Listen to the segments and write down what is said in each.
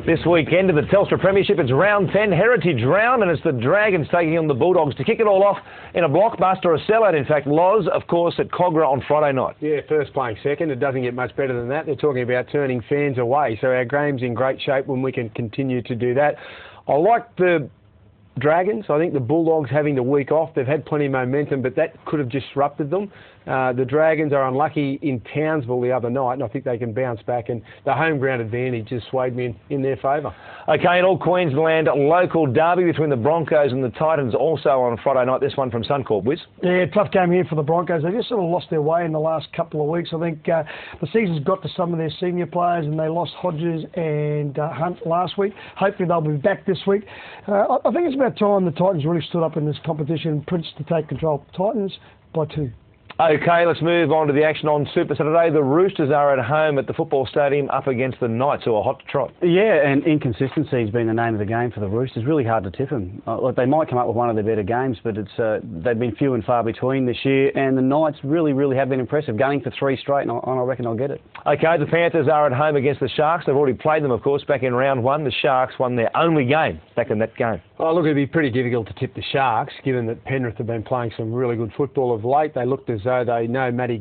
This weekend in the Telstra Premiership, it's round 10, Heritage Round, and it's the Dragons taking on the Bulldogs to kick it all off in a blockbuster, a sellout, in fact, Loz, of course, at Cogra on Friday night. Yeah, first playing second. It doesn't get much better than that. They're talking about turning fans away, so our game's in great shape when we can continue to do that. I like the Dragons. I think the Bulldogs having the week off, they've had plenty of momentum, but that could have disrupted them. The Dragons are unlucky in Townsville the other night, and I think they can bounce back, and the home ground advantage just swayed me in their favour. OK, an all-Queensland local derby between the Broncos and the Titans also on Friday night, this one from Suncorp. Wiz? Yeah, tough game here for the Broncos. They just sort of lost their way in the last couple of weeks. I think the season's got to some of their senior players, and they lost Hodges and Hunt last week. Hopefully they'll be back this week. I think it's about time the Titans really stood up in this competition. Prince to take control. Titans by 2. OK, let's move on to the action on Super Saturday. The Roosters are at home at the football stadium up against the Knights, who are hot to trot. Yeah, and inconsistency has been the name of the game for the Roosters. Really hard to tip them. They might come up with one of their better games, but they've been few and far between this year, and the Knights really have been impressive, going for 3 straight, and I reckon I'll get it. OK, the Panthers are at home against the Sharks. They've already played them, of course, back in round 1. The Sharks won their only game back in that game. Oh, look, it'd be pretty difficult to tip the Sharks, given that Penrith have been playing some really good football of late. They looked as though they know Matty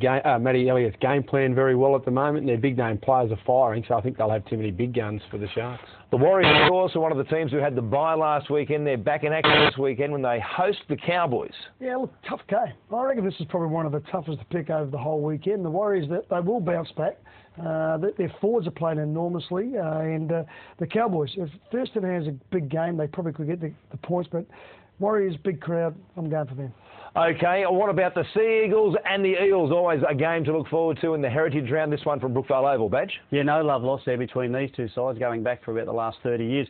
Elliott's game plan very well at the moment, and their big-name players are firing, so I think they'll have too many big guns for the Sharks. The Warriors, of course, are one of the teams who had the bye last weekend. They're back in action this weekend when they host the Cowboys. Yeah, look, tough game. I reckon this is probably one of the toughest to pick over the whole weekend. The Warriors, they will bounce back. Their forwards are playing enormously, and the Cowboys, if Thurston has a big game, they probably could get the points, but Warriors, big crowd, I'm going for them. OK, what about the Sea Eagles and the Eagles? Always a game to look forward to in the Heritage Round, this one from Brookvale Oval. Badge? Yeah, no love lost there between these two sides, going back for about the last 30 years.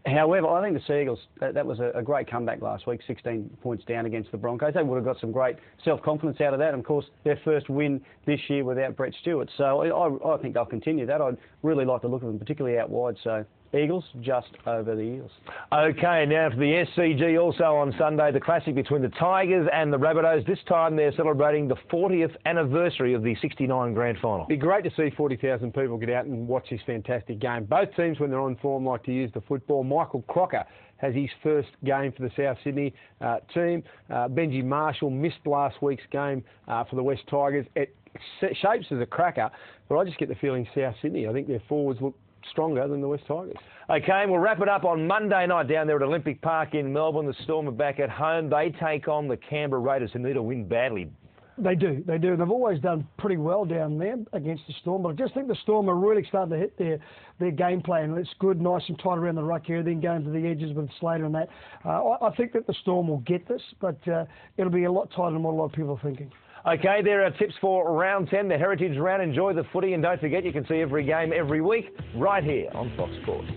However, I think the Sea Eagles, that was a great comeback last week, 16 points down against the Broncos. They would have got some great self-confidence out of that. And, of course, their first win this year without Brett Stewart. So I think they'll continue that. I'd really like to look at them, particularly out wide. So Eagles just over the Eagles. OK, now for the SCG also on Sunday, the classic between the Tigers and the Rabbitohs. This time they're celebrating the 40th anniversary of the '69 Grand Final. It'd be great to see 40,000 people get out and watch this fantastic game. Both teams, when they're on form, like to use the football. Michael Crocker has his first game for the South Sydney team. Benji Marshall missed last week's game for the West Tigers. It shapes as a cracker, but I just get the feeling South Sydney, I think their forwards look stronger than the West Tigers. OK, we'll wrap it up on Monday night down there at Olympic Park in Melbourne. The Storm are back at home. They take on the Canberra Raiders, who need a win badly. They do. They've always done pretty well down there against the Storm, but I just think the Storm are really starting to hit their game plan. It's good, nice and tight around the ruck here, then going to the edges with Slater and that. I think that the Storm will get this, but it'll be a lot tighter than what a lot of people are thinking. OK, there are tips for round 10, the Heritage Round. Enjoy the footy, and don't forget you can see every game every week right here on Fox Sports.